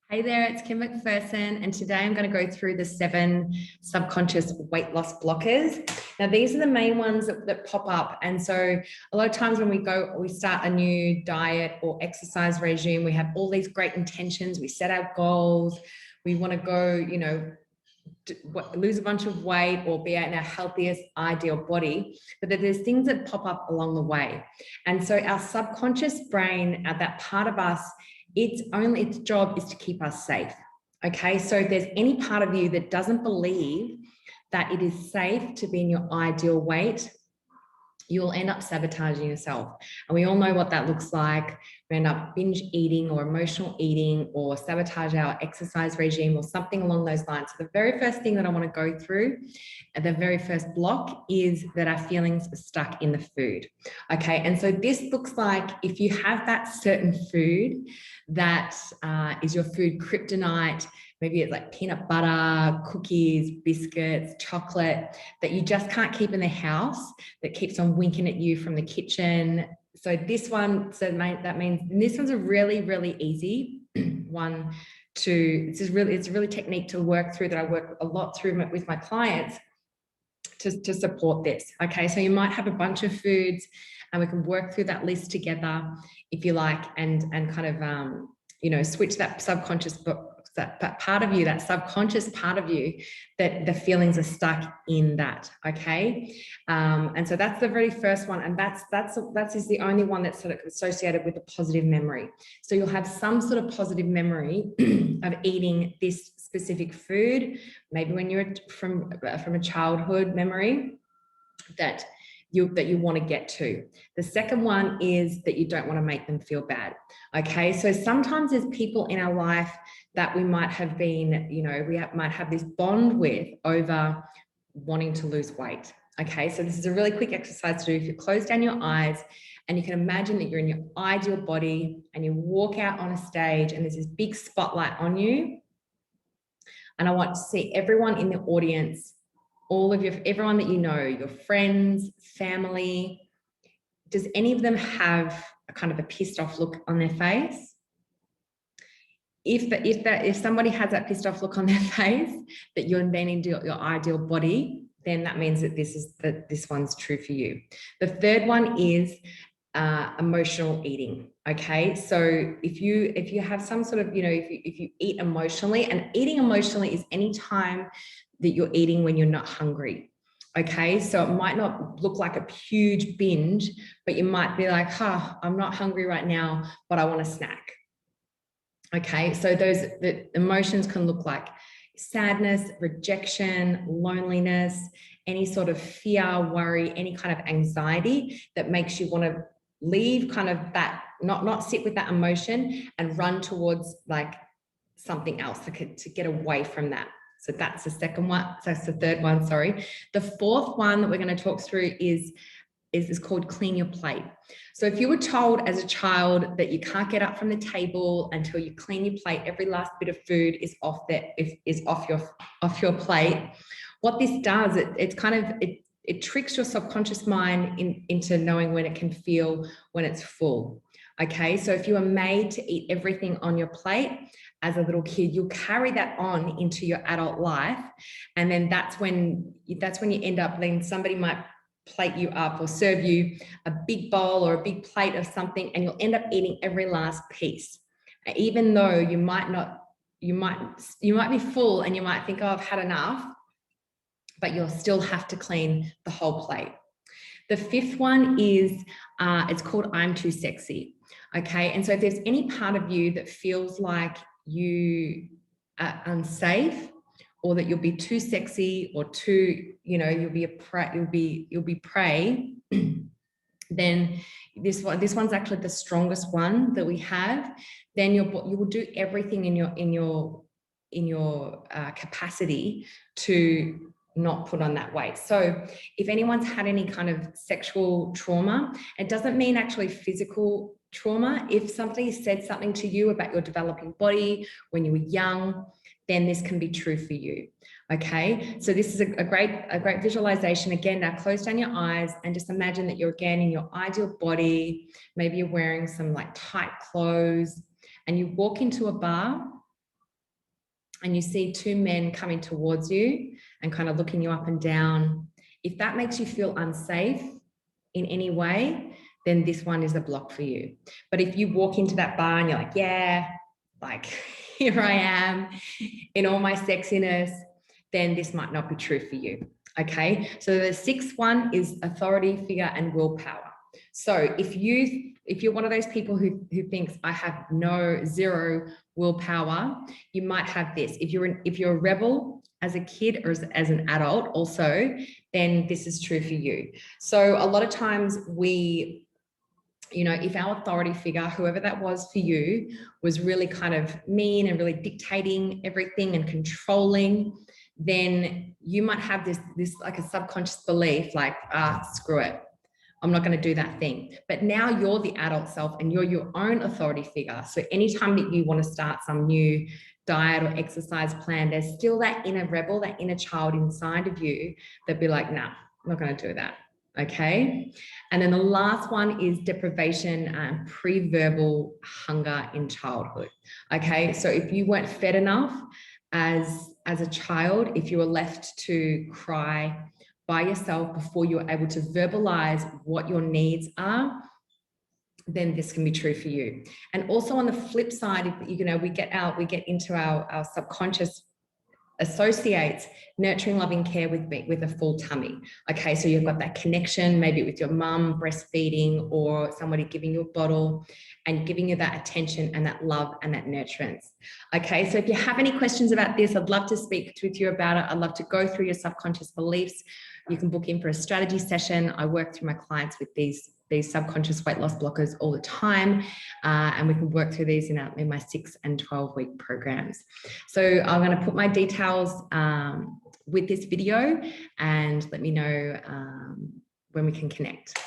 Hey there, it's Kim McPherson, and today I'm going to go through the 7 subconscious weight loss blockers. Now, these are the main ones that pop up. And so a lot of times when we start a new diet or exercise regime, we have all these great intentions, we set our goals, we want to go, lose a bunch of weight or be in our healthiest ideal body, but there's things that pop up along the way. And so our subconscious brain, that part of us, its job is to keep us safe. Okay, so if there's any part of you that doesn't believe that it is safe to be in your ideal weight, you will end up sabotaging yourself. And we all know what that looks like. We end up binge eating or emotional eating or sabotage our exercise regime or something along those lines. So the very first thing that I want to go through, the very first block, is that our feelings are stuck in the food. Okay, and so this looks like if you have that certain food that is your food kryptonite, maybe it's like peanut butter, cookies, biscuits, chocolate, that you just can't keep in the house, that keeps on winking at you from the kitchen. So this one, that means this one's a really, really easy one to, it's a really technique to work through that I work a lot through with my clients to support this. Okay, so you might have a bunch of foods and we can work through that list together if you like, and kind of, switch that subconscious that part of you, that subconscious part of you, that the feelings are stuck in that. Okay, and so that's the very first one, and that is the only one that's sort of associated with a positive memory. So you'll have some sort of positive memory of eating this specific food, maybe when you're from a childhood memory that you want to get to. The second one is that you don't want to make them feel bad. Okay, so sometimes there's people in our life that we might have been, might have this bond with over wanting to lose weight. Okay, so this is a really quick exercise to do. If you close down your eyes and you can imagine that you're in your ideal body and you walk out on a stage and there's this big spotlight on you, and I want to see everyone in the audience, everyone that you know, your friends, family. Does any of them have a kind of a pissed off look on their face? If somebody has that pissed off look on their face, that you're then into your ideal body, then that means that this one's true for you. The third one is emotional eating. Okay, so if you have some sort of, if you eat emotionally, and eating emotionally is any time that you're eating when you're not hungry. Okay, so it might not look like a huge binge, but you might be like, I'm not hungry right now, but I want a snack. Okay, so the emotions can look like sadness, rejection, loneliness, any sort of fear, worry, any kind of anxiety that makes you want to leave kind of that, not sit with that emotion and run towards like something else to get away from that. So that's the second one. So that's the third one, sorry. The fourth one that we're going to talk through is called clean your plate. So if you were told as a child that you can't get up from the table until you clean your plate, every last bit of food is off your plate. What this does, it tricks your subconscious mind into knowing when it can feel when it's full. Okay, so if you are made to eat everything on your plate as a little kid, you'll carry that on into your adult life, and then that's when you end up, then somebody might plate you up or serve you a big bowl or a big plate of something, and you'll end up eating every last piece, even though you might be full and you might think, I've had enough, but you'll still have to clean the whole plate. The fifth one is, it's called I'm too sexy. Okay, and so if there's any part of you that feels like you are unsafe, or that you'll be too sexy, or too, you'll be prey, then this one's actually the strongest one that we have. Then you will do everything in your capacity to not put on that weight. So if anyone's had any kind of sexual trauma, it doesn't mean actually physical trauma. If somebody said something to you about your developing body when you were young, then this can be true for you. Okay, so this is a great visualization. Again, now close down your eyes and just imagine that you're again in your ideal body. Maybe you're wearing some like tight clothes and you walk into a bar and you see two men coming towards you and kind of looking you up and down, if that makes you feel unsafe in any way, then this one is a block for you. But if you walk into that bar and you're like, yeah, like here I am in all my sexiness, then this might not be true for you. Okay, so the sixth one is authority figure and willpower. So if you're one of those people who thinks I have zero willpower, you might have this. If you're a rebel as a kid or as an adult also, then this is true for you. So a lot of times if our authority figure, whoever that was for you, was really kind of mean and really dictating everything and controlling, then you might have this like a subconscious belief like, screw it, I'm not going to do that thing. But now you're the adult self and you're your own authority figure. So anytime that you want to start some new diet or exercise plan, there's still that inner rebel, that inner child inside of you that'd be like, nah, I'm not going to do that. Okay. And then the last one is deprivation and pre-verbal hunger in childhood. Okay. So if you weren't fed enough as a child, if you were left to cry by yourself before you're able to verbalize what your needs are, then this can be true for you. And also on the flip side, if we get into our subconscious associates nurturing, loving care with a full tummy. Okay, so you've got that connection, maybe with your mum breastfeeding or somebody giving you a bottle and giving you that attention and that love and that nurturance. Okay, so if you have any questions about this, I'd love to speak with you about it. I'd love to go through your subconscious beliefs. You can book in for a strategy session. I work through my clients with these subconscious weight loss blockers all the time, and we can work through these in my 6 and 12-week programs. So I'm going to put my details with this video and let me know when we can connect.